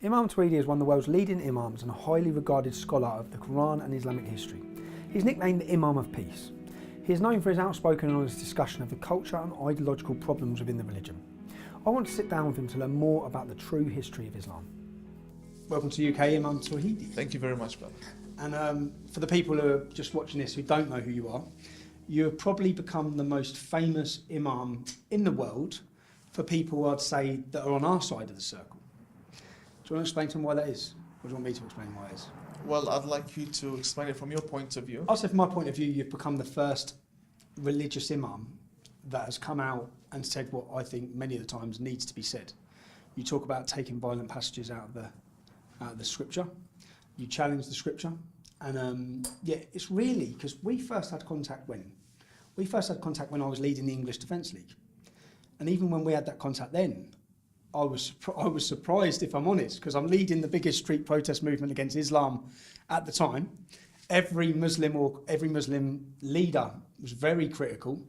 Imam TAWHIDI is one of the world's leading imams and a highly regarded scholar of the Quran and Islamic history. He's nicknamed the Imam of Peace. He is known for his outspoken and honest discussion of the culture and ideological problems within the religion. I want to sit down with him to learn more about the true history of Islam. Welcome to UK, Imam TAWHIDI. Thank you very much, brother. And for the people who are just watching this who don't know who you have probably become the most famous Imam in the world for people, I'd say, that are on our side of the circle. Do you want to explain to them why that is? Or do you want me to explain why it is? Well, I'd like you to explain it from your point of view. I'll say from my point of view, you've become the first religious Imam that has come out and said what I think many of the times needs to be said. You talk about taking violent passages out of the scripture. You challenge the scripture. And yeah, it's really, because we first had contact when? We first had contact when I was leading the English Defence League. And even when we had that contact then, I was surprised, if I'm honest, because I'm leading the biggest street protest movement against Islam at the time. Every Muslim leader was very critical.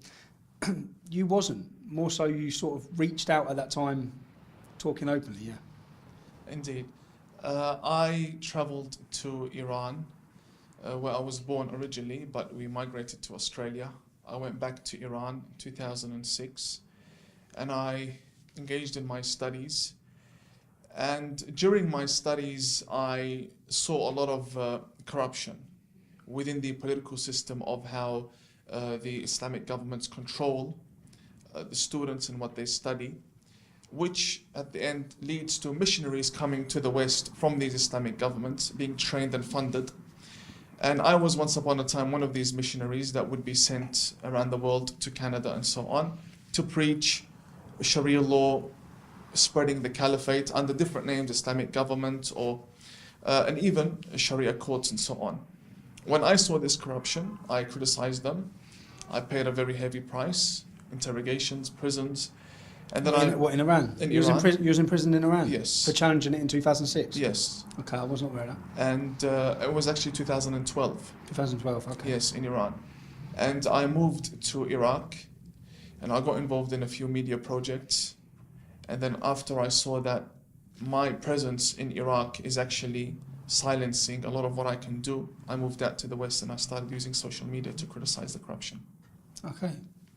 You wasn't. More so, you sort of reached out at that time, talking openly, yeah. Indeed. I travelled to Iran, where I was born originally, but we migrated to Australia. I went back to Iran in 2006, and I engaged in my studies. And during my studies, I saw a lot of corruption within the political system of how the Islamic governments control the students and what they study, which at the end leads to missionaries coming to the West from these Islamic governments, being trained and funded. And I was once upon a time one of these missionaries that would be sent around the world to Canada and so on to preach Sharia law, spreading the caliphate under different names, Islamic government, or and even Sharia courts and so on. When I saw this corruption, I criticized them. I paid a very heavy price, interrogations, prisons, and then in Iran? In you Iran. You was in prison in Iran? Yes. For challenging it in 2006? Yes. Okay, I wasn't aware of that. And it was actually 2012. 2012, okay. Yes, in Iran. And I moved to Iraq, and I got involved in a few media projects. And then after I saw that my presence in Iraq is actually silencing a lot of what I can do, I moved out to the West and I started using social media to criticize the corruption. Okay.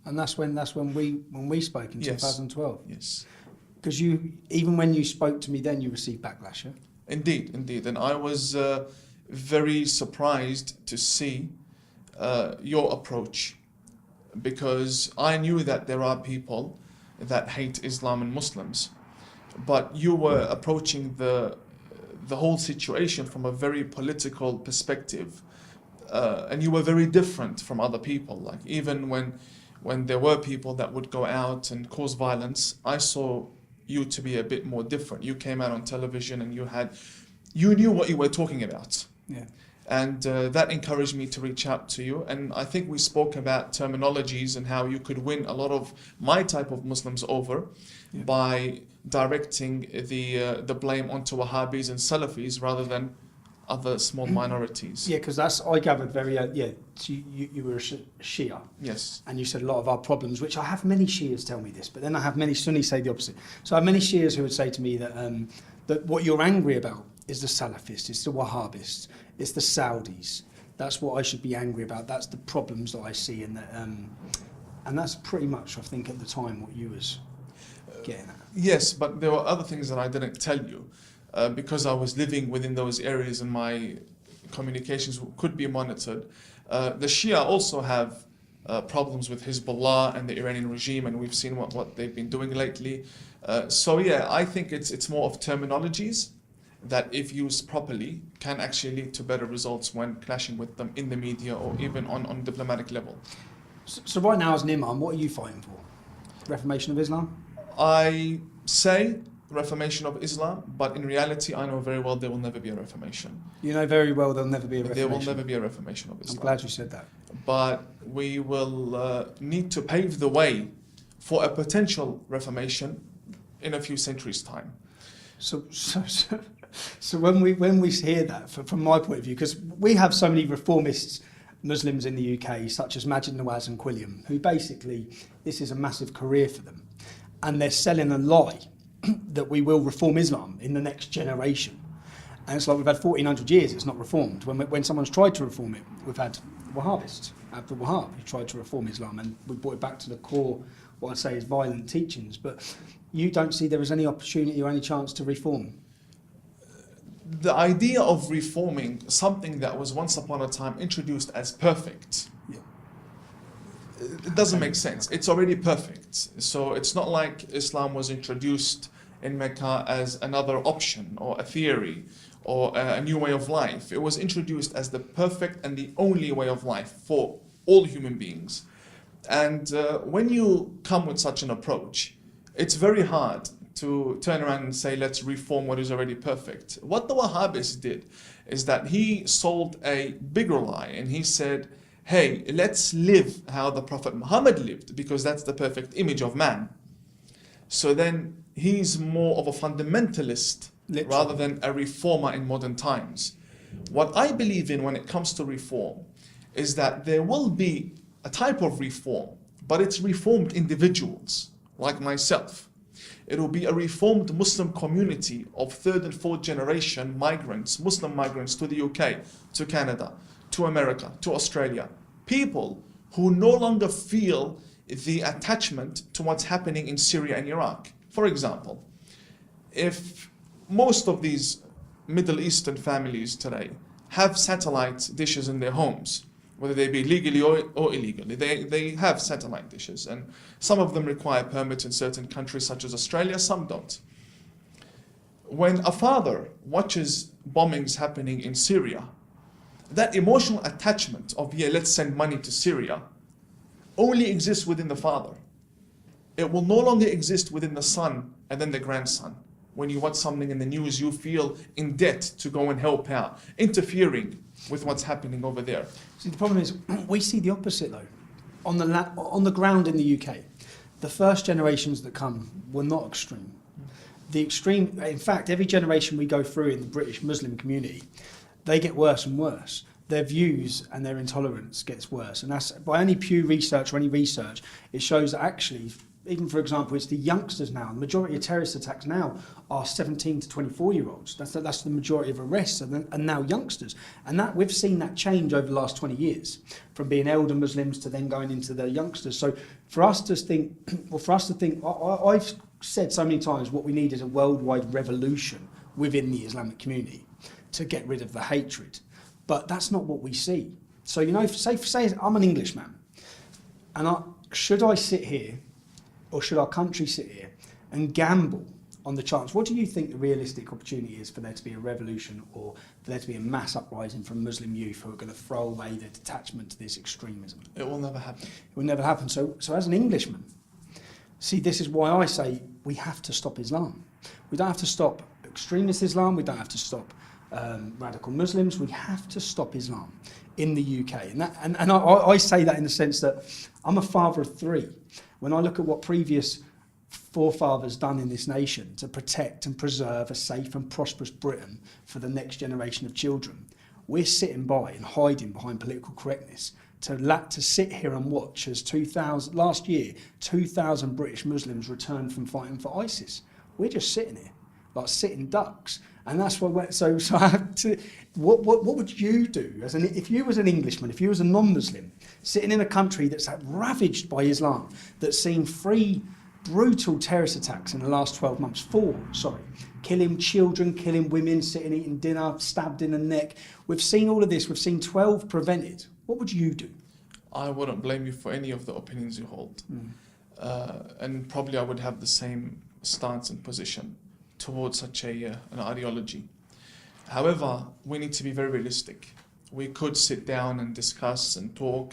And that's when we spoke in 2012. Yes. Because even when you spoke to me then, you received backlash, yeah? Indeed. And I was very surprised to see your approach, because I knew that there are people that hate Islam and Muslims, but you were approaching the whole situation from a very political perspective, and you were very different from other people. Like even when there were people that would go out and cause violence, I saw you to be a bit more different. You came out on television and you knew what you were talking about. Yeah. And that encouraged me to reach out to you. And I think we spoke about terminologies and how you could win a lot of my type of Muslims over by directing the blame onto Wahhabis and Salafis rather than other small minorities. Yeah, because I gathered so you were a Shia. Yes. And you said a lot of our problems, which I have many Shias tell me this, but then I have many Sunnis say the opposite. So I have many Shias who would say to me that what you're angry about is the Salafists, it's the Wahhabists, it's the Saudis. That's what I should be angry about. That's the problems that I see, and that's pretty much, I think, at the time what you was getting at. Yes, but there were other things that I didn't tell you, because I was living within those areas and my communications could be monitored. The Shia also have problems with Hezbollah and the Iranian regime, and we've seen what they've been doing lately. So yeah, I think it's more of terminologies that, if used properly, can actually lead to better results when clashing with them in the media or even on diplomatic level. So right now, as an Imam, what are you fighting for? Reformation of Islam? I say reformation of Islam, but in reality I know very well there will never be a reformation. You know very well there'll never be a reformation. There will never be a reformation of Islam. I'm glad you said that. But we will need to pave the way for a potential reformation in a few centuries' time. So when we hear that, from my point of view, because we have so many reformist Muslims in the UK, such as Majid Nawaz and Quilliam, who basically, this is a massive career for them. And they're selling a lie that we will reform Islam in the next generation. And it's like we've had 1400 years, it's not reformed. When someone's tried to reform it, we've had Wahhabists, Abdul Wahhab, who tried to reform Islam, and we brought it back to the core, what I'd say is violent teachings. But you don't see there is any opportunity or any chance to reform? The idea of reforming something that was once upon a time introduced as perfect, it doesn't make sense. It's already perfect. So it's not like Islam was introduced in Mecca as another option or a theory or a new way of life. It was introduced as the perfect and the only way of life for all human beings. And when you come with such an approach, it's very hard to turn around and say, let's reform what is already perfect. What the Wahhabists did is that he sold a bigger lie, and he said, hey, let's live how the Prophet Muhammad lived, because that's the perfect image of man. So then he's more of a fundamentalist rather than a reformer in modern times. What I believe in when it comes to reform is that there will be a type of reform, but it's reformed individuals like myself. It will be a reformed Muslim community of third and fourth generation migrants, Muslim migrants to the UK, to Canada, to America, to Australia. People who no longer feel the attachment to what's happening in Syria and Iraq. For example, if most of these Middle Eastern families today have satellite dishes in their homes, whether they be legally or illegally, they have satellite dishes, and some of them require permits in certain countries such as Australia, some don't. When a father watches bombings happening in Syria, that emotional attachment of, yeah, let's send money to Syria, only exists within the father. It will no longer exist within the son and then the grandson. When you watch something in the news, you feel in debt to go and help out, interfering with what's happening over there. See, the problem is, we see the opposite though. On the ground in the UK, the first generations that come were not extreme. The extreme, in fact, every generation we go through in the British Muslim community, they get worse and worse. Their views and their intolerance gets worse. And that's, by any Pew research or any research, it shows that actually, even for example, it's the youngsters now. The majority of terrorist attacks now are 17 to 24-year-olds. That's the majority of arrests and now youngsters. And that we've seen that change over the last 20 years, from being elder Muslims to then going into the youngsters. So for us to think, I've said so many times, what we need is a worldwide revolution within the Islamic community to get rid of the hatred. But that's not what we see. So, you know, say I'm an Englishman, and should I sit here, or should our country sit here and gamble on the chance? What do you think the realistic opportunity is for there to be a revolution, or for there to be a mass uprising from Muslim youth who are going to throw away their detachment to this extremism? It will never happen. It will never happen. So as an Englishman, see, this is why I say we have to stop Islam. We don't have to stop extremist Islam. We don't have to stop radical Muslims. We have to stop Islam in the UK. And I say that in the sense that I'm a father of three. When I look at what previous forefathers done in this nation to protect and preserve a safe and prosperous Britain for the next generation of children, we're sitting by and hiding behind political correctness to sit here and watch as last year 2,000 British Muslims returned from fighting for ISIS. We're just sitting here like sitting ducks. And that's what. So I have to. What would you do if you was an Englishman, if you was a non-Muslim, sitting in a country that's ravaged by Islam, that's seen 3 brutal terrorist attacks in the last 12 months, 4, killing children, killing women, sitting eating dinner, stabbed in the neck. We've seen all of this. We've seen 12 prevented. What would you do? I wouldn't blame you for any of the opinions you hold, and probably I would have the same stance and position towards such an ideology. However, we need to be very realistic. We could sit down and discuss and talk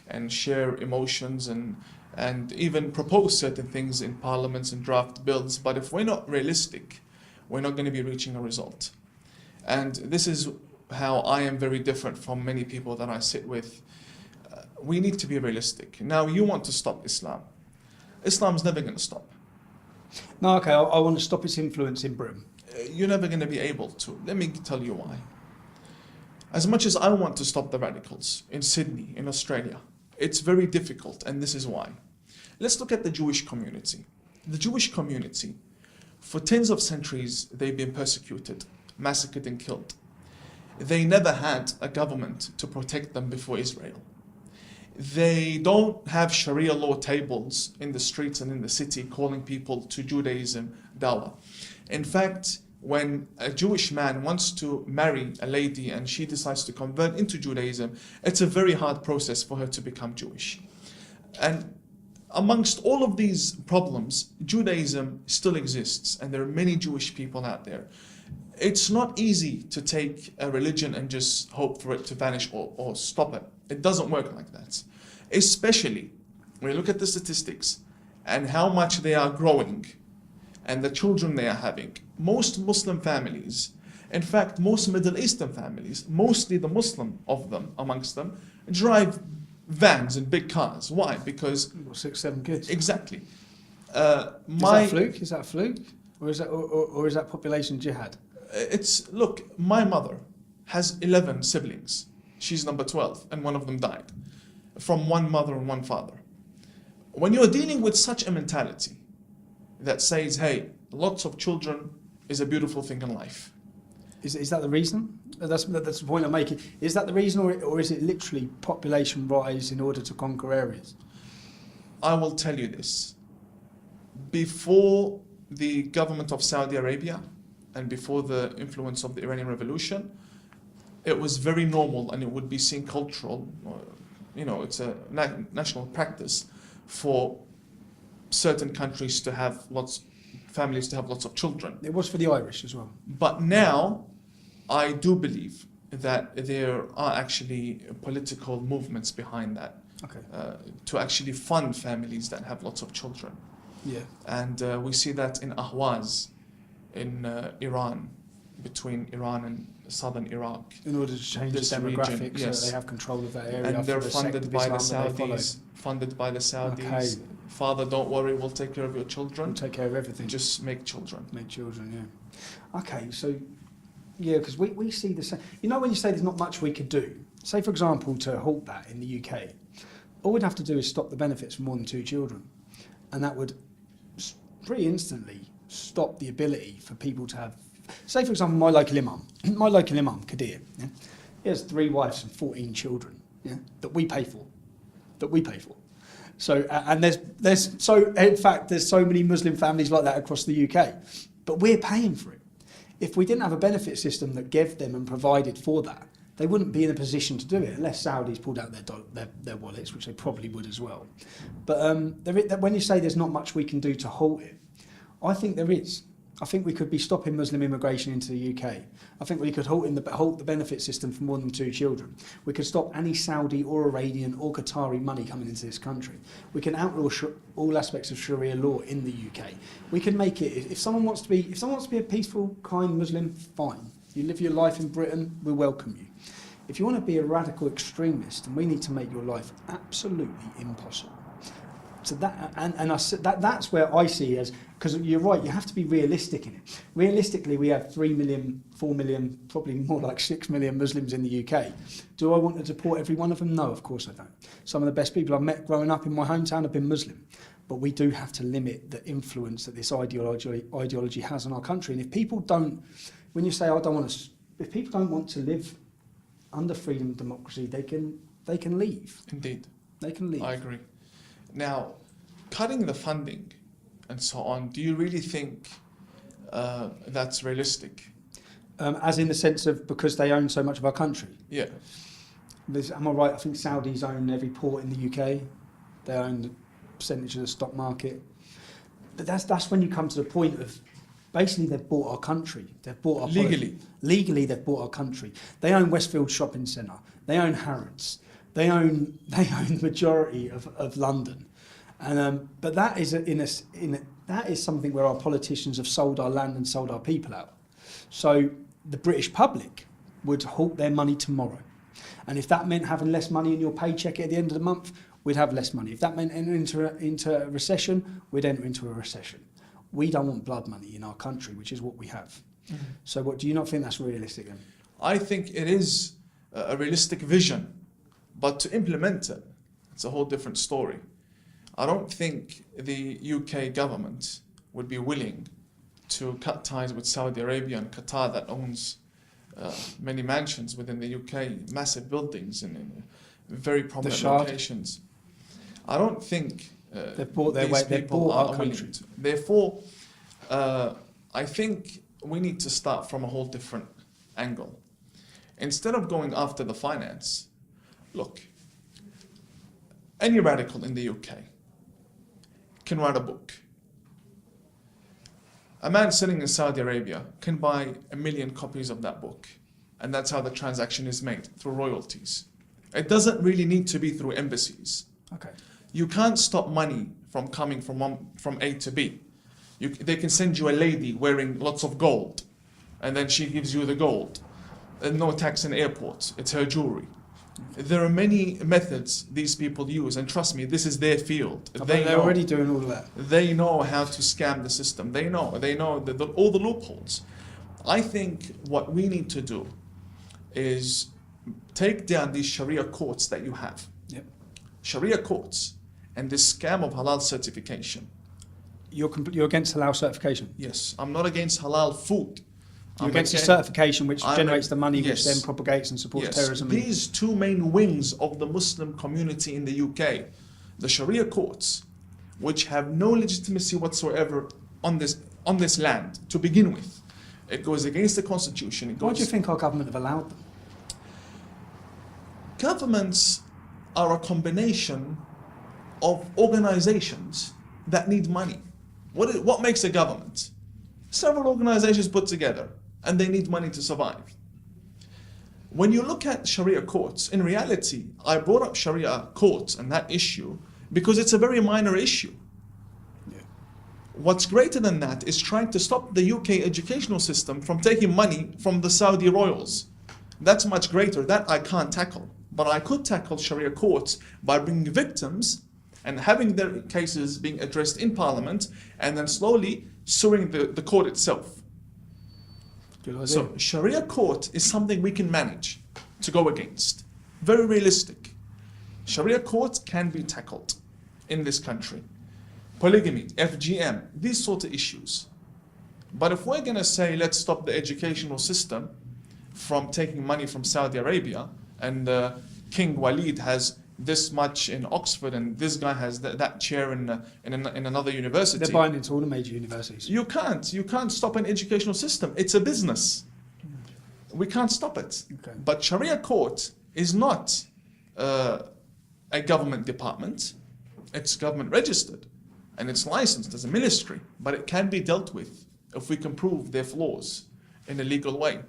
and share emotions and even propose certain things in parliaments and draft bills, but if we're not realistic, we're not going to be reaching a result. And this is how I am very different from many people that I sit with. We need to be realistic. Now, you want to stop Islam. Islam's never going to stop. No, okay, I want to stop its influence in Britain. You're never going to be able to. Let me tell you why. As much as I want to stop the radicals in Sydney, in Australia, it's very difficult, and this is why. Let's look at the Jewish community. The Jewish community, For tens of centuries, they've been persecuted, massacred and killed. They never had a government to protect them before Israel. They don't have Sharia law tables in the streets and in the city calling people to Judaism, dawah. In fact, when a Jewish man wants to marry a lady and she decides to convert into Judaism, it's a very hard process for her to become Jewish. And amongst all of these problems, Judaism still exists, and there are many Jewish people out there. It's not easy to take a religion and just hope for it to vanish or stop it. It doesn't work like that. Especially when you look at the statistics and how much they are growing and the children they are having. Most Muslim families, in fact, most Middle Eastern families, mostly the Muslim of them, amongst them, drive vans and big cars. Why? Because... 6, 7 kids. Exactly. Is that a fluke? Is that a fluke? Or is that population jihad? Look, my mother has 11 siblings. She's number 12, and one of them died from one mother and one father. When you're dealing with such a mentality that says, hey, lots of children is a beautiful thing in life. Is that the reason? That's the point I'm making. Is that the reason, or is it literally population rise in order to conquer areas? I will tell you this. Before the government of Saudi Arabia and before the influence of the Iranian Revolution, it was very normal, and it would be seen cultural, it's a national practice for certain countries to have families to have lots of children. It was for the Irish as well. But now, I do believe that there are actually political movements behind that. Okay. To actually fund families that have lots of children. Yeah. And we see that in Ahwaz, in Iran, between Iran and southern Iraq. In order to change the demographics, region, yes. so they have control of that area. And they're funded by the Saudis. Funded by the Saudis. Okay. Father, don't worry, we'll take care of your children. We'll take care of everything. Just make children. Make children, yeah. Okay, so, yeah, because we see the same. You know when you say there's not much we could do, say for example to halt that in the UK, all we'd have to do is stop the benefits for more than 2 children. And that would pretty instantly stop the ability for people to have, say for example, my local Imam, Kadir, yeah? He has 3 wives and 14 children, yeah, that we pay for. So, and there's so many Muslim families like that across the UK, but we're paying for it. If we didn't have a benefit system that gave them and provided for that, they wouldn't be in a position to do it unless Saudis pulled out their wallets, which they probably would as well. But when you say there's not much we can do to halt it, I think there is. I think we could be stopping Muslim immigration into the UK. I think we could halt the benefit system for more than 2 children. We could stop any Saudi or Iranian or Qatari money coming into this country. We can outlaw all aspects of Sharia law in the UK. We can make it. If someone wants to be a peaceful, kind Muslim, fine. You live your life in Britain, we welcome you. If you want to be a radical extremist, then we need to make your life absolutely impossible. So that's where I see as, because you're right, you have to be realistic in it. Realistically, we have 3 million, 4 million, probably more like 6 million Muslims in the UK. Do I want to deport every one of them? No, of course I don't. Some of the best people I've met growing up in my hometown have been Muslim. But we do have to limit the influence that this ideology has on our country. And if people don't, when you say, if people don't want to live under freedom and democracy, they can leave. Indeed. They can leave. I agree. Now, cutting the funding and so on, do you really think that's realistic? As in the sense of because they own so much of our country? Yeah. Am I right? I think Saudis own every port in the UK. They own the percentage of the stock market. But that's when you come to the point of basically they've bought our country. They've bought our legally. Legally, they've bought our country. They own Westfield Shopping Centre. They own Harrods. They own the majority of London, and but that is that is something where our politicians have sold our land and sold our people out. So the British public would halt their money tomorrow, and if that meant having less money in your paycheck at the end of the month, we'd have less money. If that meant entering into a recession, we'd enter into a recession. We don't want blood money in our country, which is what we have. Mm-hmm. So do you not think that's realistic then? I think it is a realistic vision. But to implement it, it's a whole different story. I don't think the UK government would be willing to cut ties with Saudi Arabia and Qatar that owns many mansions within the UK, massive buildings in very prominent locations. I don't think they've bought their way. They've bought our country. Therefore, I think we need to start from a whole different angle. Instead of going after the finance, look, any radical in the UK can write a book. A man sitting in Saudi Arabia can buy 1 million copies of that book. And that's how the transaction is made, through royalties. It doesn't really need to be through embassies. Okay. You can't stop money from coming from A to B. They can send you a lady wearing lots of gold, and then she gives you the gold. And no tax in airports, it's her jewelry. There are many methods these people use, and trust me, this is their field. They're already doing all of that. They know how to scam the system. They know all the loopholes. I think what we need to do is take down these Sharia courts that you have. Yep. Sharia courts and this scam of halal certification. You're against halal certification? Yes, I'm not against halal food. You're against the certification which generates the money which then propagates and supports terrorism. These two main wings of the Muslim community in the UK, the Sharia courts, which have no legitimacy whatsoever on this land to begin with. It goes against the constitution. Why do you think our government have allowed them? Governments are a combination of organizations that need money. What makes a government? Several organizations put together, and they need money to survive. When you look at Sharia courts, in reality, I brought up Sharia courts and that issue because it's a very minor issue. Yeah. What's greater than that is trying to stop the UK educational system from taking money from the Saudi royals. That's much greater. That I can't tackle. But I could tackle Sharia courts by bringing victims and having their cases being addressed in Parliament, and then slowly suing the court itself. So Sharia court is something we can manage to go against. Very realistic. Sharia court can be tackled in this country. Polygamy, FGM, these sort of issues. But if we're going to say, let's stop the educational system from taking money from Saudi Arabia, and King Walid has this much in Oxford, and this guy has that chair in another university. They're buying into all the major universities. You can't stop an educational system. It's a business. We can't stop it. Okay. But Sharia court is not a government department. It's government registered, and it's licensed as a ministry. But it can be dealt with if we can prove their flaws in a legal way.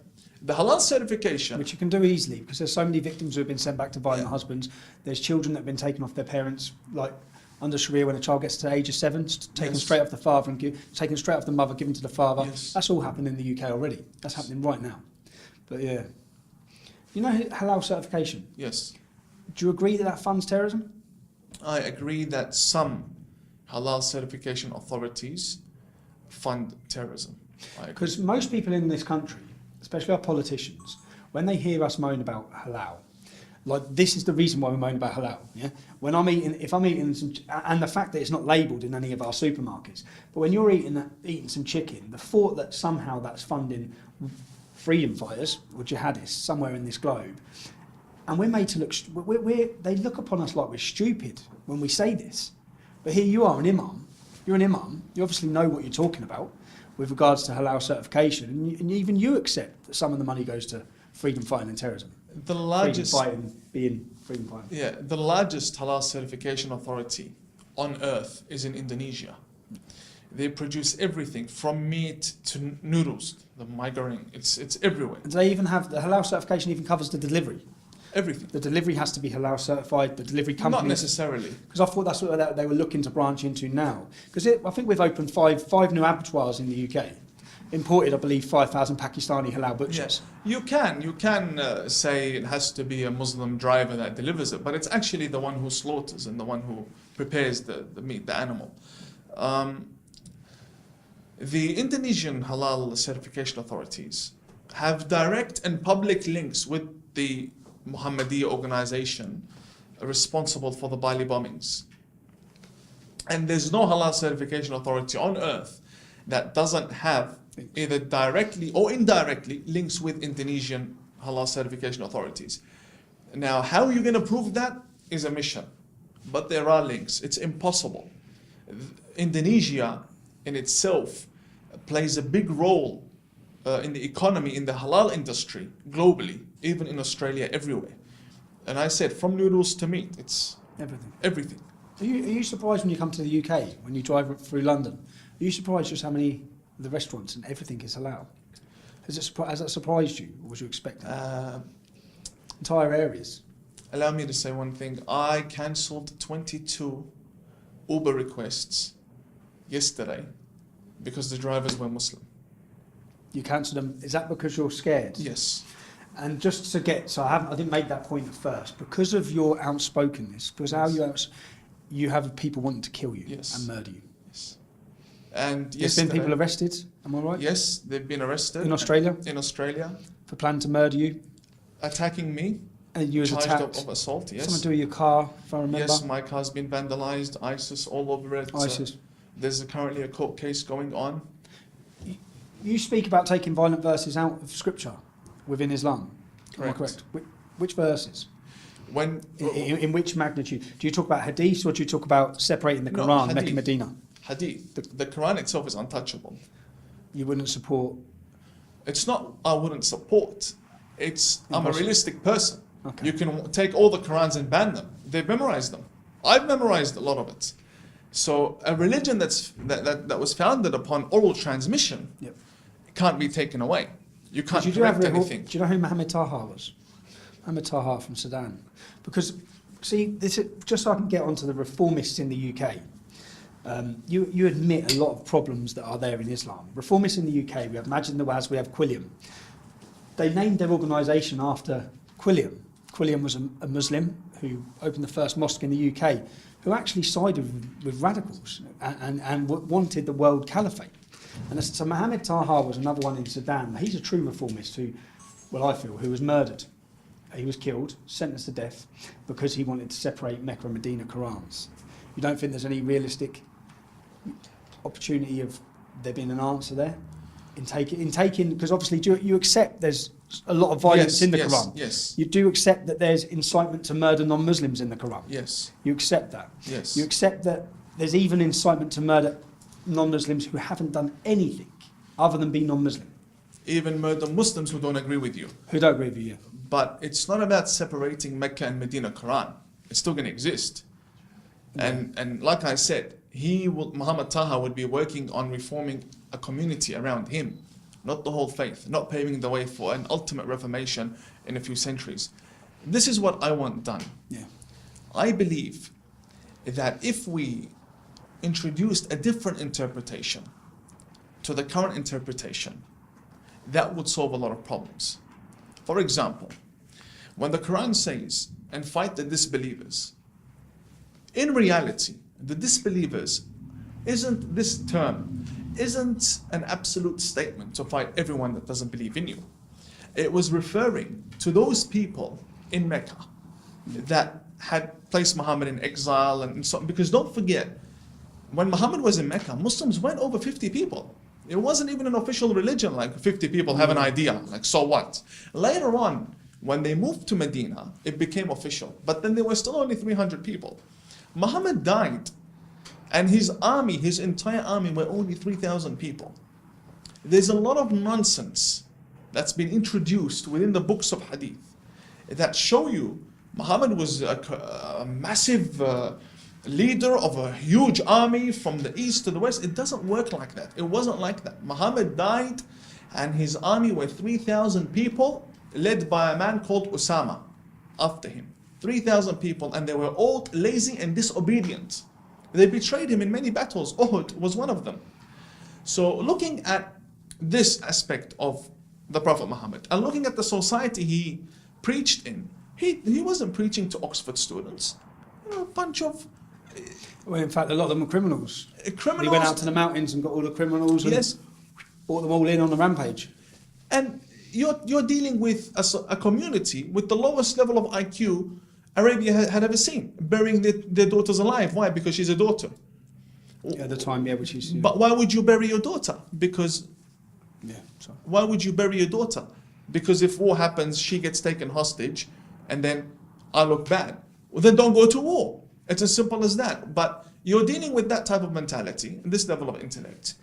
The halal certification, which you can do easily, because there's so many victims who have been sent back to violent husbands. There's children that have been taken off their parents, like under Sharia, when a child gets to the age of 7, taken straight off the father and taken straight off the mother, given to the father. Yes. That's all happening in the UK already. That's happening right now. But yeah, you know halal certification. yes, Do you agree that funds terrorism? I agree that some halal certification authorities fund terrorism. Because most people in this country, especially our politicians, when they hear us moan about halal, like this is the reason why we moan about halal. Yeah, when if I'm eating some, and the fact that it's not labelled in any of our supermarkets, but when you're eating some chicken, the thought that somehow that's funding freedom fighters or jihadists somewhere in this globe, and we're made to look, they look upon us like we're stupid when we say this. But here you are, an imam. You're an imam. You obviously know what you're talking about with regards to halal certification, and even you accept that some of the money goes to freedom fighting and terrorism. The largest freedom fighting being freedom fighting. Yeah, the largest halal certification authority on earth is in Indonesia. They produce everything from meat to noodles, the migraine. It's everywhere. And do they even have the halal certification? Even covers the delivery. Everything. The delivery has to be halal certified. The delivery company. Not necessarily. Because I thought that's what they were looking to branch into now. Because I think we've opened five new abattoirs in the UK. Imported, I believe, 5,000 Pakistani halal butchers. Yes, you can say it has to be a Muslim driver that delivers it, but it's actually the one who slaughters and the one who prepares the meat, the animal. The Indonesian halal certification authorities have direct and public links with the Muhammadiyah organization responsible for the Bali bombings. And there's no halal certification authority on earth that doesn't have either directly or indirectly links with Indonesian halal certification authorities. Now, how you're going to prove that is a mission, but there are links. It's impossible. Indonesia in itself plays a big role in the economy, in the halal industry, globally, even in Australia, everywhere. And I said, from noodles to meat, it's everything. Are you surprised when you come to the UK, when you drive through London? Are you surprised just how many of the restaurants and everything is halal? Has that surprised you, or was you expecting entire areas? Allow me to say one thing. I cancelled 22 Uber requests yesterday because the drivers were Muslim. You cancelled them. Is that because you're scared? Yes. And just to get, so I didn't make that point at first, because of your outspokenness, because how you have people wanting to kill you and murder you. Yes. And there's been people arrested, am I right? Yes, they've been arrested. In Australia? In Australia. For planning to murder you? Attacking me. And you was charged attacked? Of assault, yes. Someone do your car, if I remember? Yes, my car's been vandalised, ISIS all over it. ISIS. There's currently a court case going on. You speak about taking violent verses out of scripture within Islam. Correct. Am I correct? Which verses? When in which magnitude? Do you talk about hadith, or do you talk about separating the Quran, Mecca, Medina? Hadith. The Quran itself is untouchable. You wouldn't support? It's not I wouldn't support. It's I'm a realistic person. Okay. You can take all the Qurans and ban them. They've memorized them. I've memorized a lot of it. So a religion that was founded upon oral transmission can't be taken away. You can't correct anything. Do you know who Mohammed Taha was? Mohammed Taha from Sudan. Because, see, this is, just so I can get onto the reformists in the UK, you admit a lot of problems that are there in Islam. Reformists in the UK, we have Majid Nawaz, we have Quilliam. They named their organisation after Quilliam. Quilliam was a Muslim who opened the first mosque in the UK, who actually sided with radicals and wanted the world caliphate. And so Mohammed Taha was another one in Sudan. He's a true reformist who, well, I feel, who was murdered. He was killed, sentenced to death, because he wanted to separate Mecca and Medina Qurans. You don't think there's any realistic opportunity of there being an answer there? In taking, because obviously you accept there's a lot of violence in the Quran. Yes. You do accept that there's incitement to murder non-Muslims in the Quran. Yes. You accept that. Yes. You accept that there's even incitement to murder non-Muslims who haven't done anything other than be non-Muslim. Even murder Muslims who don't agree with you. Who don't agree with you. But it's not about separating Mecca and Medina Quran. It's still going to exist. And like I said, Muhammad Taha would be working on reforming a community around him, not the whole faith, not paving the way for an ultimate reformation in a few centuries. This is what I want done. Yeah. I believe that if we introduced a different interpretation to the current interpretation, that would solve a lot of problems. For example, when the Quran says, and fight the disbelievers, in reality, the disbelievers this term isn't an absolute statement to fight everyone that doesn't believe in you. It was referring to those people in Mecca that had placed Muhammad in exile and so on. Because don't forget, when Muhammad was in Mecca, Muslims went over 50 people. It wasn't even an official religion, like 50 people have an idea, like so what? Later on, when they moved to Medina, it became official. But then there were still only 300 people. Muhammad died, and his army, his entire army, were only 3,000 people. There's a lot of nonsense that's been introduced within the books of hadith that show you Muhammad was a massive leader of a huge army from the east to the west. It doesn't work like that. It wasn't like that. Muhammad died, and his army were 3,000 people, led by a man called Usama after him. 3,000 people, and they were all lazy and disobedient. They betrayed him in many battles. Uhud was one of them. So looking at this aspect of the Prophet Muhammad and looking at the society he preached in, he wasn't preaching to Oxford students. A bunch of... Well, in fact, a lot of them were criminals. Criminals. He went out to the mountains and got all the criminals and brought them all in on the rampage. And you're dealing with a community with the lowest level of IQ Arabia had ever seen, burying their daughters alive. Why? Because she's a daughter. At the time, yeah, which is... But why would you bury your daughter? Because... Yeah, sorry. Why would you bury your daughter? Because if war happens, she gets taken hostage, and then I look bad. Well, then don't go to war. It's as simple as that. But you're dealing with that type of mentality, and this level of intellect.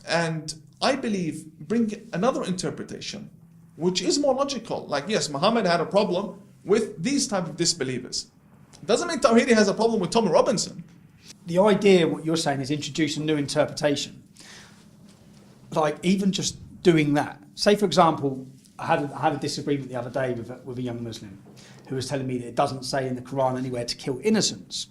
And I believe, bring another interpretation, which is more logical. Like, yes, Muhammad had a problem with these type of disbelievers. Doesn't mean TAWHIDI has a problem with Tommy Robinson. The idea, what you're saying, is introduce a new interpretation. Like, even just doing that. Say, for example, I had a disagreement the other day with a young Muslim who was telling me that it doesn't say in the Quran anywhere to kill innocents.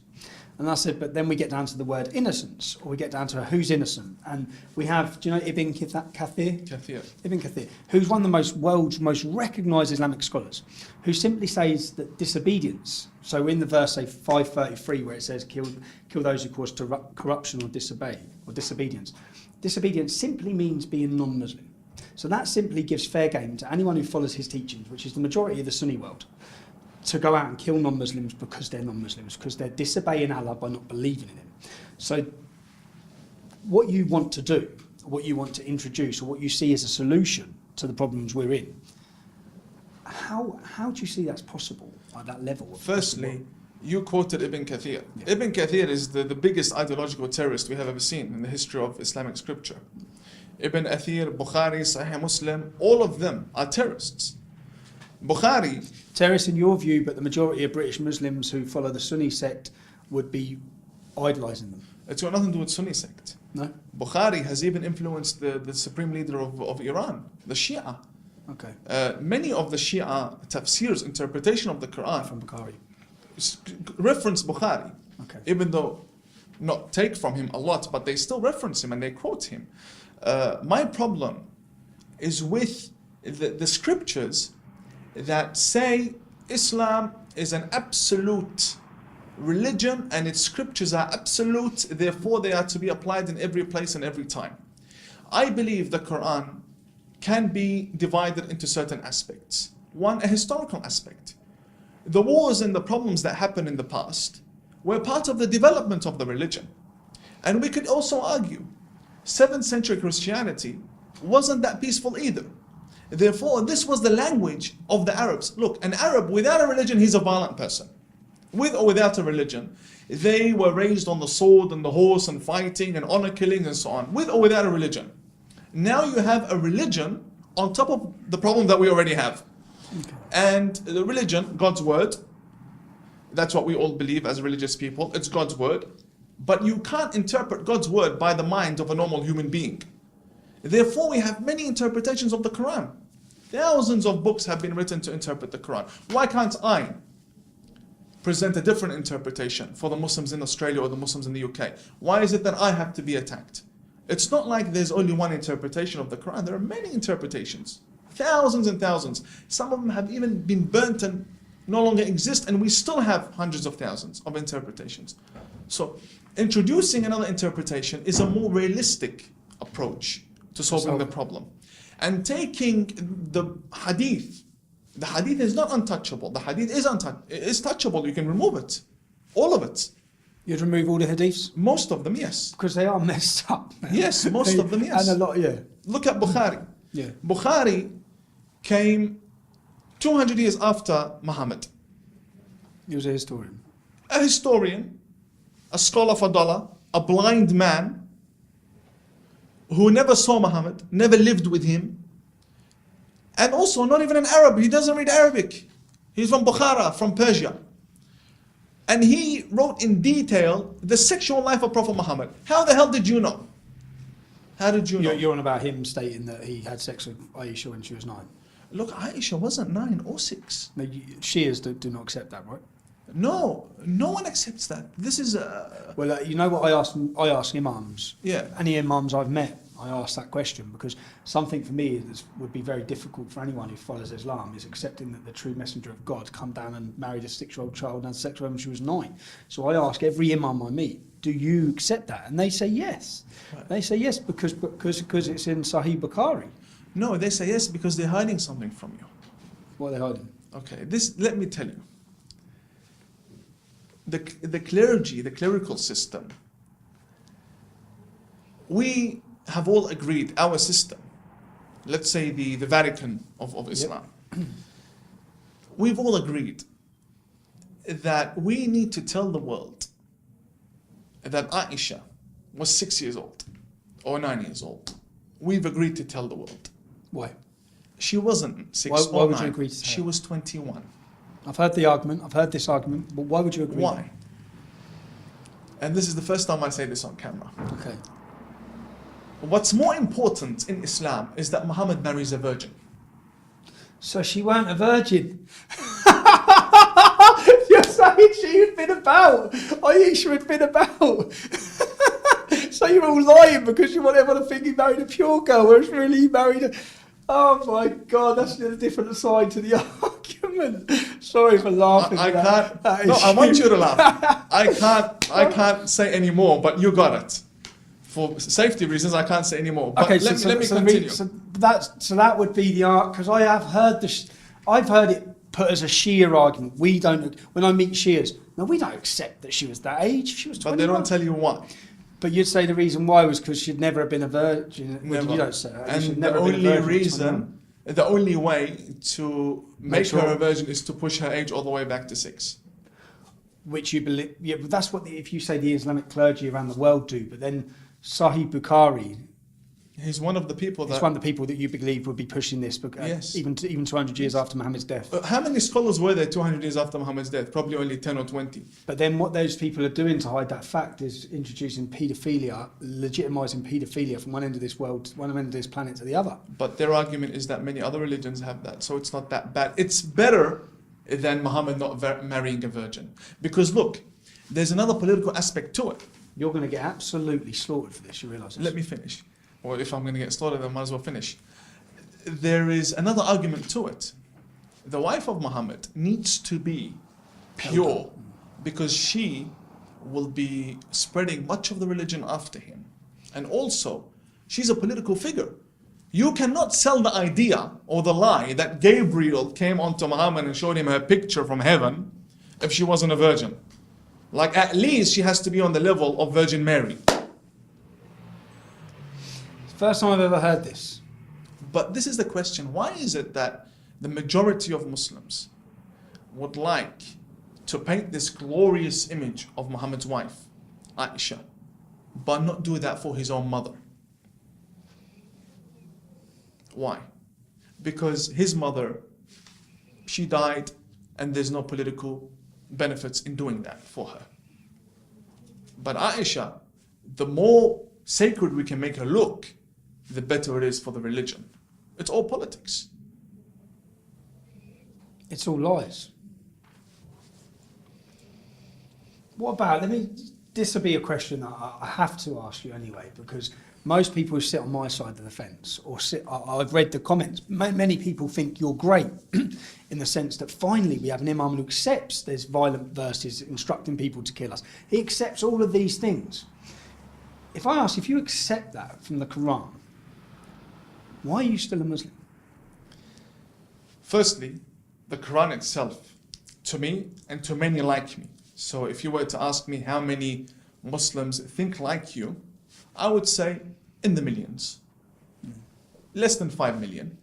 And I said, but then we get down to the word innocence, or we get down to who's innocent. And we have, do you know Ibn Kathir? Kathir. Ibn Kathir, who's one of the world's most recognised Islamic scholars, who simply says that disobedience, so in the verse, say 533, where it says kill those who cause corruption or disobedience, disobedience simply means being non-Muslim. So that simply gives fair game to anyone who follows his teachings, which is the majority of the Sunni world, to go out and kill non-Muslims because they're non-Muslims, because they're disobeying Allah by not believing in him. So what you want to do, what you want to introduce, or what you see as a solution to the problems we're in, how do you see that's possible at that level? Firstly, you quoted Ibn Kathir. Yeah. Ibn Kathir is the biggest ideological terrorist we have ever seen in the history of Islamic scripture. Ibn Kathir, Bukhari, Sahih Muslim, all of them are terrorists. Bukhari... Terrorists in your view, but the majority of British Muslims who follow the Sunni sect would be idolising them. It's got nothing to do with Sunni sect. No? Bukhari has even influenced the supreme leader of Iran, the Shia. Okay. Many of the Shia tafsirs, interpretation of the Quran, From Bukhari. reference Bukhari. Okay. Even though not take from him a lot, but they still reference him and they quote him. My problem is with the scriptures that say Islam is an absolute religion and its scriptures are absolute, therefore they are to be applied in every place and every time. I believe the Quran can be divided into certain aspects. One, a historical aspect. The wars and the problems that happened in the past were part of the development of the religion. And we could also argue 7th century Christianity wasn't that peaceful either. Therefore, this was the language of the Arabs. Look, an Arab without a religion, he's a violent person. With or without a religion, they were raised on the sword and the horse and fighting and honor killing and so on. With or without a religion. Now you have a religion on top of the problem that we already have. Okay. And the religion, God's word, that's what we all believe as religious people, it's God's word. But you can't interpret God's word by the mind of a normal human being. Therefore, we have many interpretations of the Quran. Thousands of books have been written to interpret the Quran. Why can't I present a different interpretation for the Muslims in Australia or the Muslims in the UK? Why is it that I have to be attacked? It's not like there's only one interpretation of the Quran. There are many interpretations. Thousands and thousands. Some of them have even been burnt and no longer exist, and we still have hundreds of thousands of interpretations. So, introducing another interpretation is a more realistic approach to solving the problem. And taking the hadith is not untouchable. The hadith is touchable. You can remove it. All of it. You'd remove all the hadiths? Most of them, yes. Because they are messed up, man. Yes, most of them, yes. And a lot, yeah. Look at Bukhari. Yeah. Bukhari came 200 years after Muhammad. He was a historian. A historian, a scholar for dollar, a blind man, who never saw Muhammad, never lived with him, and also not even an Arab. He doesn't read Arabic. He's from Bukhara, from Persia. And he wrote in detail the sexual life of Prophet Muhammad. How the hell did you know? How did you know? You're on about him stating that he had sex with Aisha when she was 9. Look, Aisha wasn't 9 or 6. No, Shias do not accept that, right? No, no one accepts that. This is Well, you know what I ask imams? Yeah. Any imams I've met, I ask that question because something for me would be very difficult for anyone who follows Islam is accepting that the true messenger of God come down and married a 6-year-old child and had sex with her when she was 9. So I ask every imam I meet, do you accept that? And they say yes. Right. They say yes because it's in Sahih Bukhari. No, they say yes because they're hiding something from you. What are they hiding? Okay, let me tell you. The clergy, the clerical system, we have all agreed, our system, let's say the Vatican of Islam, we've all agreed that we need to tell the world that Aisha was 6 years old or 9 years old. We've agreed to tell the world. Why? She wasn't 6 Why or would 9. you agree to tell She her? was 21. I've heard the argument. I've heard this argument. But why would you agree? Why? And this is the first time I say this on camera. Okay. What's more important in Islam is that Muhammad marries a virgin. So she weren't a virgin. You're saying she had been about. Aisha had been about. So you're all lying because you want everyone to think he married a pure girl, whereas really he married a... Oh my God, that's a different side to the argument. Sorry for laughing. I at can't. No, I want you to laugh. I can't say any more, but you got it. For safety reasons, I can't say any more. But Okay, let me continue. So that would be the argument, because I have heard this. I've heard it put as a Shia argument. We don't. When I meet Shias, no, we don't accept that she was that age. She was 21. But they don't tell you why. But you'd say the reason why was because she'd never have been a virgin. Never. You don't say that. And She'd the never been a only virgin at reason, 21. the only way to make sure. her a virgin is to push her age all the way back to 6. Which you believe, yeah, but that's what if you say the Islamic clergy around the world do. But then Sahih Bukhari, He's one of the people that... he's one of the people that you believe would be pushing this book, Yes. even 200 years after Muhammad's death. How many scholars were there 200 years after Muhammad's death? Probably only 10 or 20. But then what those people are doing to hide that fact is introducing paedophilia, legitimising paedophilia from one end of this world, one end of this planet to the other. But their argument is that many other religions have that, so it's not that bad. It's better than Muhammad not marrying a virgin. Because look, there's another political aspect to it. You're going to get absolutely slaughtered for this, you realise this? Let me finish. Or if I'm going to get slaughtered, I might as well finish. There is another argument to it. The wife of Muhammad needs to be pure because she will be spreading much of the religion after him. And also, she's a political figure. You cannot sell the idea or the lie that Gabriel came onto Muhammad and showed him her picture from heaven if she wasn't a virgin. Like, at least she has to be on the level of Virgin Mary. First time I've ever heard this. But this is the question. Why is it that the majority of Muslims would like to paint this glorious image of Muhammad's wife, Aisha, but not do that for his own mother? Why? Because his mother, she died, and there's no political benefits in doing that for her. But Aisha, the more sacred we can make her look, the better it is for the religion. It's all politics. It's all lies. What about, this will be a question that I have to ask you anyway, because most people who sit on my side of the fence, I've read the comments, many people think you're great in the sense that finally we have an Imam who accepts there's violent verses instructing people to kill us. He accepts all of these things. If I ask, if you accept that from the Quran, why are you still a Muslim? Firstly, the Quran itself, to me and to many like me. So if you were to ask me how many Muslims think like you, I would say in the millions. Less than 5 million.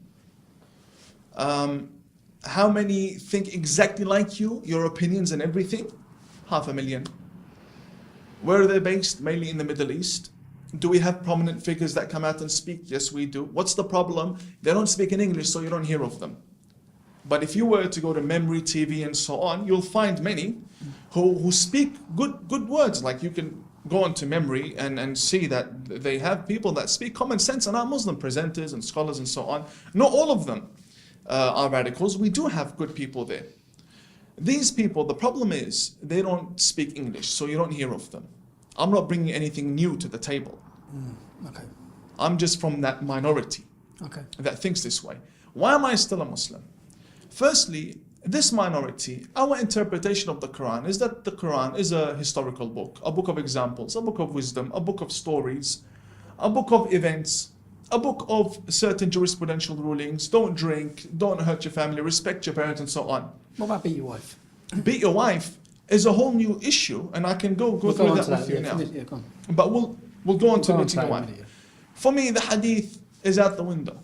How many think exactly like you, your opinions and everything? 500,000. Where are they based? Mainly in the Middle East. Do we have prominent figures that come out and speak? Yes, we do. What's the problem? They don't speak in English, so you don't hear of them. But if you were to go to Memory TV and so on, you'll find many who speak good words. Like you can go onto Memory and see that they have people that speak common sense and are Muslim presenters and scholars and so on. Not all of them are radicals. We do have good people there. These people, the problem is they don't speak English, so you don't hear of them. I'm not bringing anything new to the table. Okay. I'm just from that minority that thinks this way. Why am I still a Muslim? Firstly, this minority, our interpretation of the Quran is that the Quran is a historical book, a book of examples, a book of wisdom, a book of stories, a book of events, a book of certain jurisprudential rulings. Don't drink, don't hurt your family, respect your parents and so on. What about beat your wife? Beat your wife is a whole new issue, and I can go through that with you now. Go on. But We'll go on to Go on meeting to the that in a wife. minute, For me, the hadith is out the window.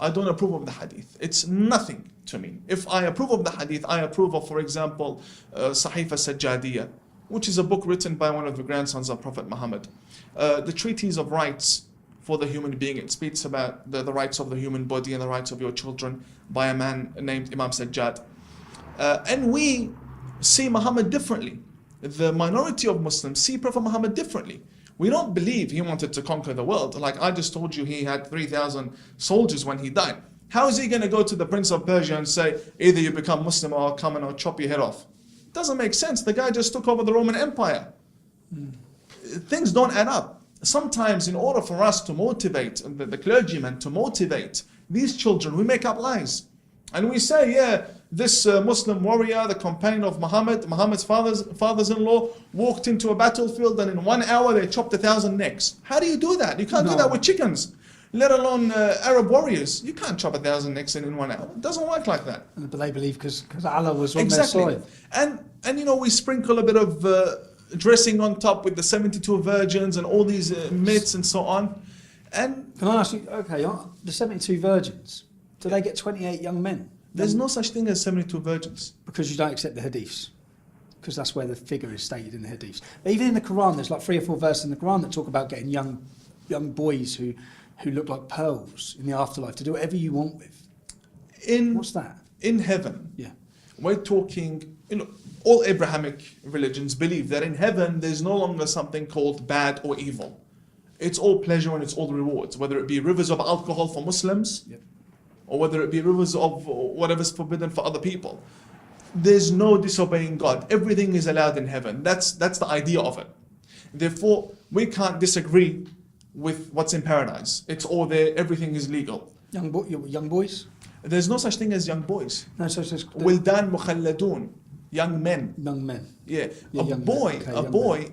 I don't approve of the hadith. It's nothing to me. If I approve of the hadith, I approve of, for example, Sahifa Sajjadiyya, which is a book written by one of the grandsons of Prophet Muhammad. The treatise of rights for the human being. It speaks about the rights of the human body and the rights of your children by a man named Imam Sajjad. And we see Muhammad differently. The minority of Muslims see Prophet Muhammad differently. We don't believe he wanted to conquer the world. Like I just told you, he had 3,000 soldiers when he died. How is he going to go to the Prince of Persia and say, either you become Muslim or I'll come and I'll chop your head off? It doesn't make sense. The guy just took over the Roman Empire. Things don't add up. Sometimes in order for us to motivate, the clergymen to motivate these children, we make up lies. And we say, yeah, this Muslim warrior, the companion of Muhammad, Muhammad's fathers-in-law, walked into a battlefield and in 1 hour they chopped 1,000 necks. How do you do that? You can't do that with chickens, let alone Arab warriors. You can't chop 1,000 necks in 1 hour. It doesn't work like that. But they believe because Allah was on Exactly. their side. And you know, we sprinkle a bit of dressing on top with the 72 virgins and all these myths and so on. And Can I ask you, okay, the 72 virgins, do they get 28 young men? there's no such thing as 72 virgins. Because you don't accept the hadiths. Because that's where the figure is stated in the hadiths. But even in the Quran, there's like 3 or 4 verses in the Quran that talk about getting young boys who look like pearls in the afterlife to do whatever you want with. What's that? In heaven, Yeah. we're talking, you know, all Abrahamic religions believe that in heaven there's no longer something called bad or evil. It's all pleasure and it's all rewards, whether it be rivers of alcohol for Muslims, Yep. or whether it be rivers of whatever's forbidden for other people. There's no disobeying God. Everything is allowed in heaven. That's the idea of it. Therefore, we can't disagree with what's in paradise. It's all there. Everything is legal. Young boys? There's no such thing as young boys. No, so it's just Wildan mukhalladun, young men. young men. Yeah, Yeah, a young boy, men. Okay, a young boy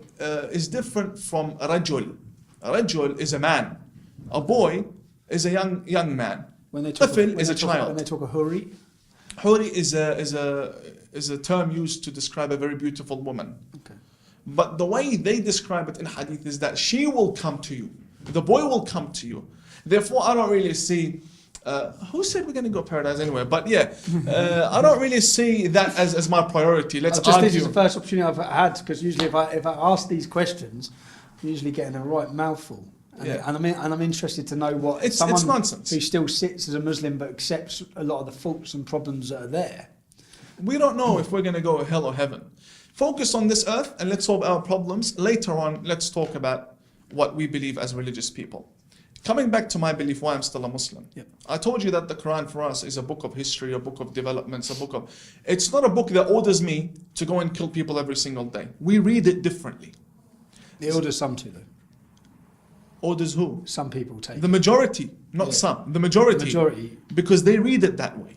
is different from a rajul. A rajul is a man. A boy is a young man. When they talk Tifl is a when child. they talk a huri, Huri is a term used to describe a very beautiful woman. okay. But the way they describe it in hadith is that she will come to you. The boy will come to you. Therefore, I don't really see. Who said we're going to go paradise anyway? But yeah, I don't really see that as my priority. Let's Just argue. this is the first opportunity I've had, because usually if I ask these questions, I'm usually getting a right mouthful. And, Yeah. and I'm interested to know what It's someone nonsense. who still sits as a Muslim but accepts a lot of the faults and problems that are there. We don't know if we're going to go hell or heaven. Focus on this earth and let's solve our problems. Later on, let's talk about what we believe as religious people. Coming back to my belief why I'm still a Muslim. Yep. I told you that the Quran for us is a book of history, a book of developments, a book of... It's not a book that orders me to go and kill people every single day. We read it differently. It orders some to, though. Orders who? Some people take The majority, not Yeah. some. The majority. the majority. Because they read it that way.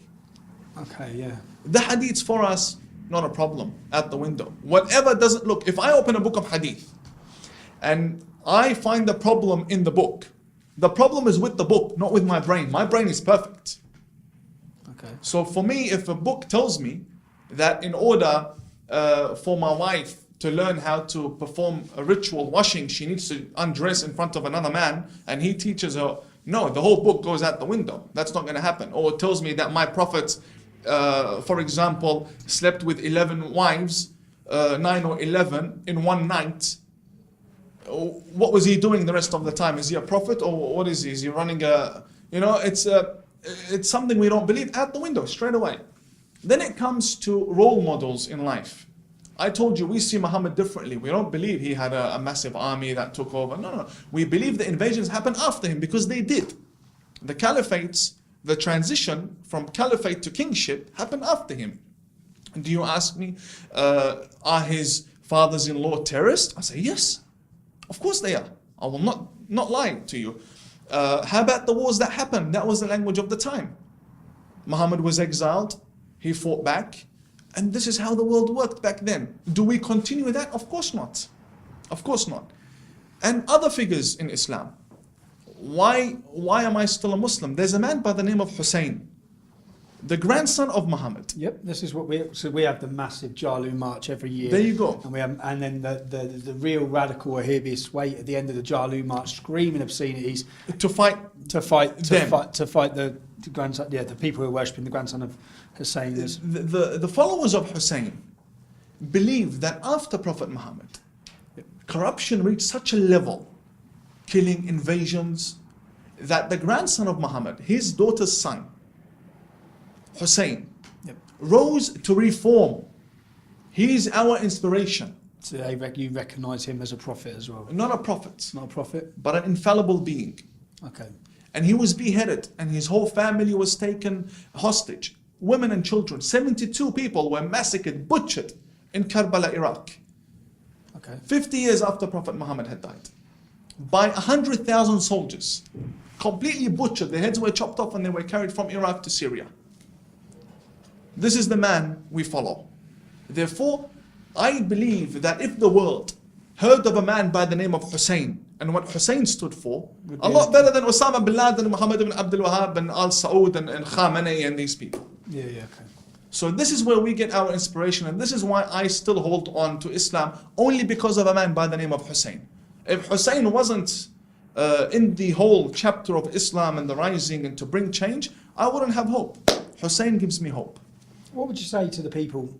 Okay, yeah. The hadiths for us, not a problem, at the window. Whatever doesn't look, if I open a book of hadith and I find the problem in the book, the problem is with the book, not with my brain. My brain is perfect. Okay. So for me, if a book tells me that in order for my wife to learn how to perform a ritual washing, she needs to undress in front of another man, and he teaches her, no, the whole book goes out the window. That's not going to happen. Or it tells me that my prophet, for example, slept with 11 wives, 9 or 11 in one night. What was he doing the rest of the time? Is he a prophet or what is he? Is he running a, you know, it's something we don't believe, out the window straight away. Then it comes to role models in life. I told you we see Muhammad differently. We don't believe he had a massive army that took over. No. We believe the invasions happened after him because they did. The caliphates, the transition from caliphate to kingship happened after him. And do you ask me, are his fathers-in-law terrorists? I say yes. Of course they are. I will not lie to you. How about the wars that happened? That was the language of the time. Muhammad was exiled. He fought back. And this is how the world worked back then. Do we continue that? Of course not. Of course not. And other figures in Islam. Why am I still a Muslim? There's a man by the name of Hussein. the grandson of Muhammad. Yep, this is what we have the massive Jalu March every year. There you go. And then the real radical Wahhabis wait at the end of the Jalu March, screaming obscenities To fight the grandson, the people who are worshipping the grandson of Hussein. The followers of Hussein believe that after Prophet Muhammad, corruption reached such a level, killing, invasions, that the grandson of Muhammad, his daughter's son, Hussein, rose to reform. He is our inspiration. So you recognise him as a prophet as well? Not a prophet. Not a prophet? But an infallible being. Okay. And he was beheaded, and his whole family was taken hostage. Women and children, 72 people were massacred, butchered in Karbala, Iraq. Okay. 50 years after Prophet Muhammad had died. By 100,000 soldiers. Completely butchered. Their heads were chopped off and they were carried from Iraq to Syria. This is the man we follow. Therefore, I believe that if the world heard of a man by the name of Hussein and what Hussein stood for, a lot better than Osama bin Laden, Muhammad ibn Abdul Wahab, and Al Saud, and Khamenei, and these people. Yeah, okay. So this is where we get our inspiration, and this is why I still hold on to Islam, only because of a man by the name of Hussein. If Hussein wasn't in the whole chapter of Islam and the rising and to bring change, I wouldn't have hope. Hussein gives me hope. What would you say to the people,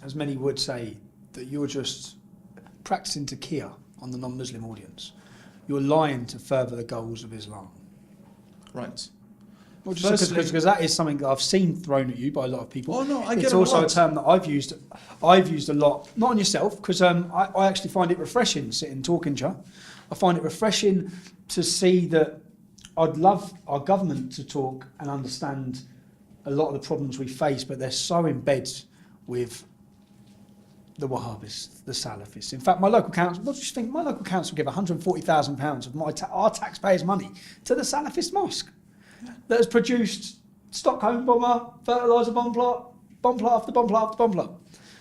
as many would say, that you're just practicing taqiyya on the non-Muslim audience? You're lying to further the goals of Islam. Right. Because that is something that I've seen thrown at you by a lot of people. Oh no, I get it's it also a lot. a term that I've used a lot, not on yourself, because I actually find it refreshing sitting talking to you. I find it refreshing to see that I'd love our government to talk and understand a lot of the problems we face, but they're so in bed with the Wahhabis, the Salafists. In fact, my local council, what do you think? My local council give £140,000 of our taxpayers' money to the Salafist mosque that has produced Stockholm bomber, fertiliser bomb plot after bomb plot after bomb plot.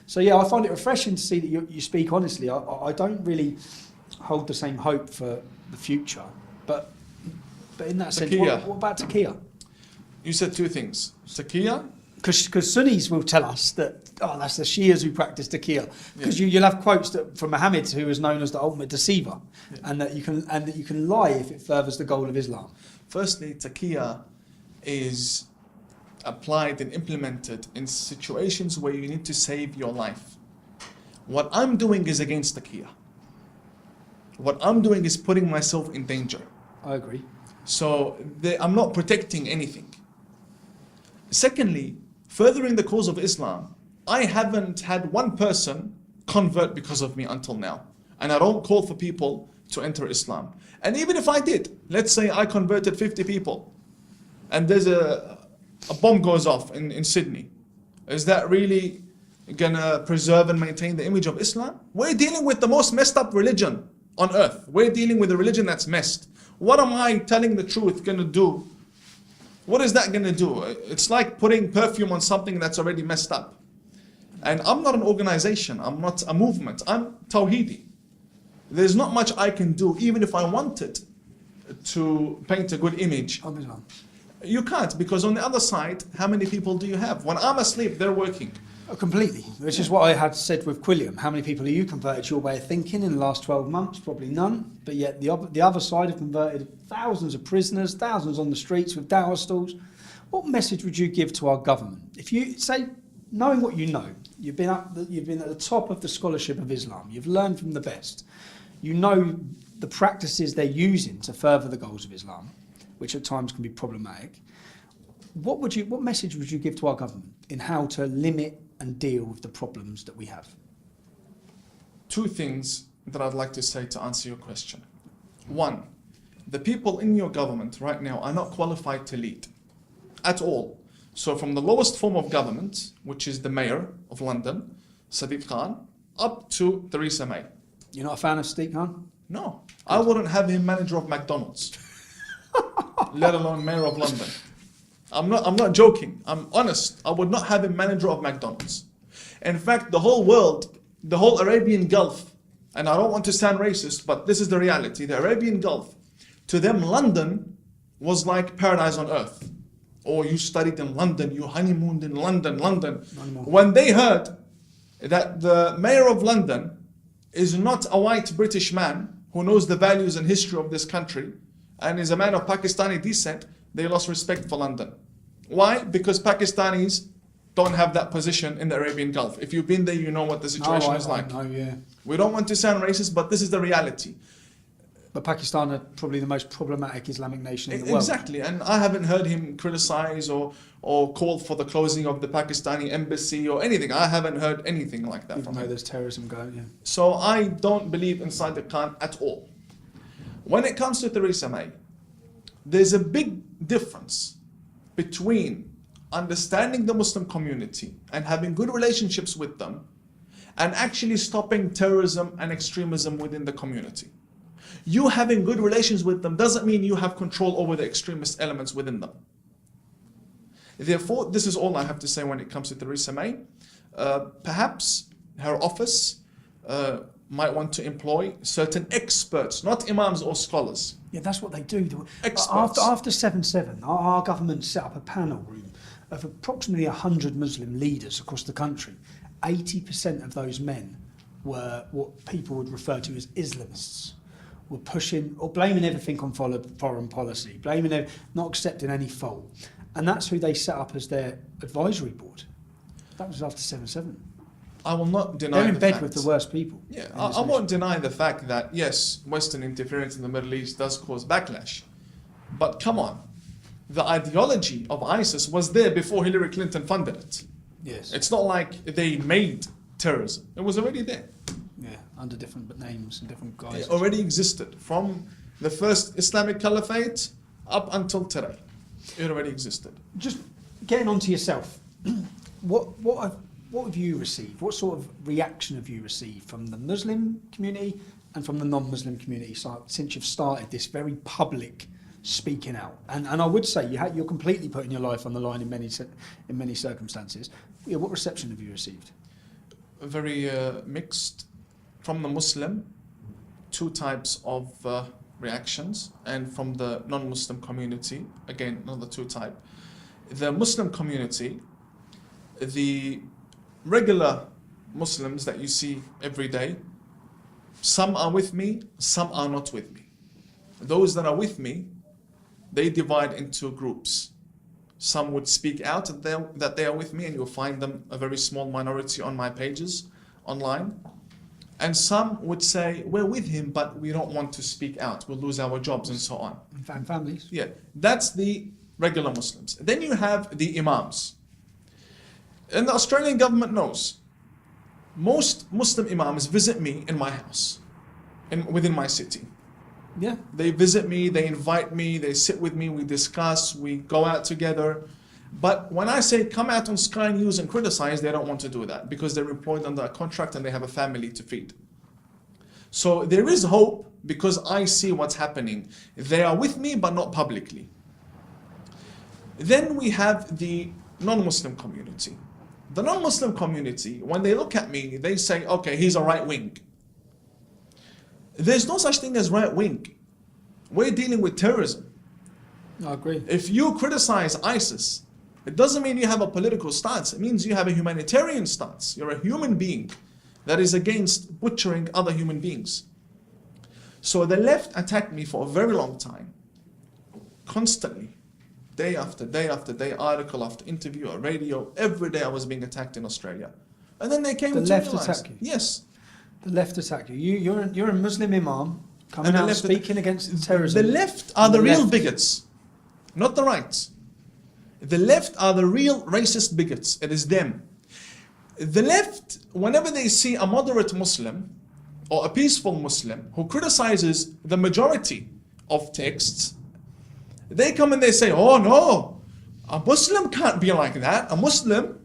So yeah, I find it refreshing to see that you speak honestly. I don't really hold the same hope for the future, but in that sense, what about taqiyya? You said two things. Taqiyya. Because Sunnis will tell us that, that's the Shias who practice taqiyya. Because you'll have quotes from Muhammad, who is known as the ultimate deceiver, and that you can lie if it furthers the goal of Islam. Firstly, taqiyya is applied and implemented in situations where you need to save your life. What I'm doing is against taqiyya. What I'm doing is putting myself in danger. I agree. So I'm not protecting anything. Secondly, furthering the cause of Islam, I haven't had one person convert because of me until now. And I don't call for people to enter Islam. And even if I did, let's say I converted 50 people, and there's a bomb goes off in Sydney. Is that really gonna preserve and maintain the image of Islam? We're dealing with the most messed up religion on earth. We're dealing with a religion that's messed. What am I telling the truth gonna do? What is that gonna do? It's like putting perfume on something that's already messed up. And I'm not an organization, I'm not a movement, I'm TAWHIDI. There's not much I can do, even if I wanted to paint a good image. You can't, because on the other side, how many people do you have? When I'm asleep, they're working. Oh, completely, which is what I had said with Quilliam. How many people have you converted to your way of thinking in the last 12 months? Probably none. But yet the other side have converted thousands of prisoners, thousands on the streets with dawah stalls. What message would you give to our government? If you say, knowing what you know, you've been at the top of the scholarship of Islam, you've learned from the best, you know the practices they're using to further the goals of Islam, which at times can be problematic. What message would you give to our government in how to limit and deal with the problems that we have? Two things that I'd like to say to answer your question. One, the people in your government right now are not qualified to lead at all. So from the lowest form of government, which is the mayor of London, Sadiq Khan, up to Theresa May. You're not a fan of Sadiq Khan? No. I wouldn't have him manager of McDonald's, let alone mayor of London. I'm not joking. I'm honest. I would not have him manager of McDonald's. In fact, the whole world, the whole Arabian Gulf, and I don't want to sound racist, but this is the reality. The Arabian Gulf, to them, London was like paradise on earth. or you studied in London, you honeymooned in London. Not anymore. When they heard that the mayor of London is not a white British man who knows the values and history of this country and is a man of Pakistani descent, they lost respect for London. Why? Because Pakistanis don't have that position in the Arabian Gulf. If you've been there, you know what the situation is like. I know, yeah. We don't want to sound racist, but this is the reality. But Pakistan are probably the most problematic Islamic nation in the world. Exactly, and I haven't heard him criticize or call for the closing of the Pakistani embassy or anything. I haven't heard anything like that Even from though him. there's terrorism going, yeah. So I don't believe in Sadiq Khan at all. When it comes to Theresa May, there's a big difference between understanding the Muslim community and having good relationships with them and actually stopping terrorism and extremism within the community. You having good relations with them doesn't mean you have control over the extremist elements within them. Therefore, this is all I have to say when it comes to Theresa May. Perhaps her office might want to employ certain experts, not imams or scholars. Yeah, that's what they do. Experts. After 7/7, our government set up a panel room of approximately 100 Muslim leaders across the country. 80% of those men were what people would refer to as Islamists. Were pushing or blaming everything on foreign policy, not accepting any fault. And that's who they set up as their advisory board. That was after 7/7. I will not deny They're in the bed fact. with the worst people. Yeah, in I this won't nation. deny the fact that, yes, Western interference in the Middle East does cause backlash. But come on, the ideology of ISIS was there before Hillary Clinton funded it. Yes. It's not like they made terrorism. It was already there. Yeah, under different names and different guises. It already existed from the first Islamic Caliphate up until today. It already existed. Just getting on to yourself, what have you received? What sort of reaction have you received from the Muslim community and from the non-Muslim community since you've started this very public speaking out? And I would say you're completely putting your life on the line in many circumstances. Yeah, what reception have you received? Very mixed. From the Muslim, two types of reactions, and from the non-Muslim community, again, another two type. The Muslim community, the regular Muslims that you see every day, some are with me, some are not with me. Those that are with me, they divide into groups. Some would speak out that they are with me, and you'll find them a very small minority on my pages online. And some would say, we're with him, but we don't want to speak out. We'll lose our jobs and so on. And families? Yeah, that's the regular Muslims. Then you have the Imams. And the Australian government knows. Most Muslim Imams visit me in my house, within my city. Yeah. They visit me, they invite me, they sit with me, we discuss, we go out together. But when I say come out on Sky News and criticize, they don't want to do that because they're employed under a contract and they have a family to feed. So there is hope because I see what's happening. They are with me, but not publicly. Then we have the non-Muslim community. The non-Muslim community, when they look at me, they say, okay, he's a right wing. There's no such thing as right wing. We're dealing with terrorism. I agree. If you criticize ISIS, it doesn't mean you have a political stance. It means you have a humanitarian stance. You're a human being that is against butchering other human beings. So the left attacked me for a very long time, constantly, day after day after day, article after interview, or radio. Every day I was being attacked in Australia. And then they came to left realize, attack you? yes. The left attack you. You're a Muslim imam coming And the out left speaking against terrorism. The left are the The real left. bigots, not the right. The left are the real racist bigots. It is them. The left, whenever they see a moderate Muslim or a peaceful Muslim who criticizes the majority of texts, they come and they say, oh no, a Muslim can't be like that. A Muslim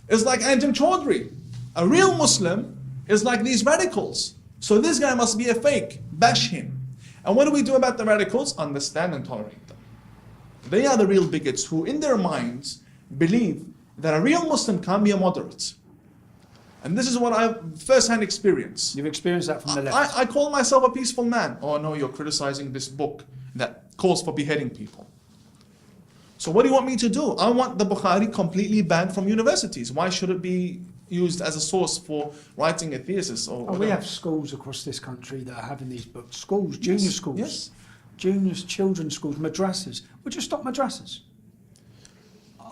is like Anjem Chaudhry. A real Muslim is like these radicals. So this guy must be a fake. Bash him. And what do we do about the radicals? Understand and tolerate them. They are the real bigots who in their minds believe that a real Muslim can't be a moderate. And this is what I've first-hand experienced. You've experienced that from the left. I call myself a peaceful man. Oh no, you're criticizing this book that calls for beheading people. So what do you want me to do? I want the Bukhari completely banned from universities. Why should it be used as a source for writing a thesis or whatever? We have schools across this country that are having these books. Schools, junior schools, Yes. juniors, children's schools, madrasas. Would you stop madrasas?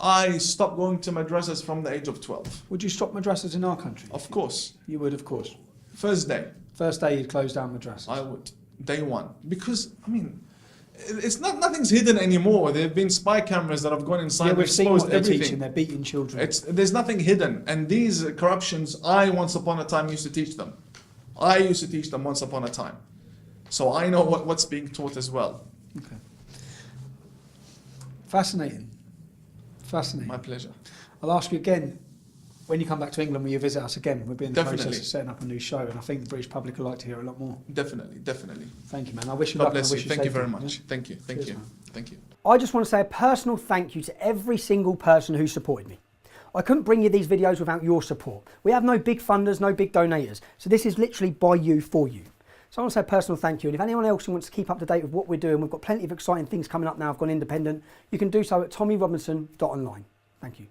I stopped going to madrasas from the age of 12. Would you stop madrasas in our country? Of course. You would, of course. First day, First day you'd close down madrasas. I would. Day one. Because, I mean, it's nothing's hidden anymore. There have been spy cameras that have gone inside Yeah, and we've seen exposed what they're everything. teaching. They're beating children. There's nothing hidden. And these corruptions, I once upon a time used to teach them. I used to teach them once upon a time. So I know what's being taught as well. Okay. Fascinating. Fascinating. My pleasure. I'll ask you again, when you come back to England, will you visit us again? We'll be in the Definitely. process of setting up a new show, and I think the British public would like to hear a lot more. Definitely, definitely. Thank you, man. I wish you God luck. And I bless wish you. Thank you safety, very yeah? much. Thank you. Thank Cheers, you. man. Thank you. I just want to say a personal thank you to every single person who supported me. I couldn't bring you these videos without your support. We have no big funders, no big donators. So this is literally by you, for you. So I want to say a personal thank you. And if anyone else wants to keep up to date with what we're doing, we've got plenty of exciting things coming up now. I've gone independent. You can do so at tommyrobinson.online. Thank you.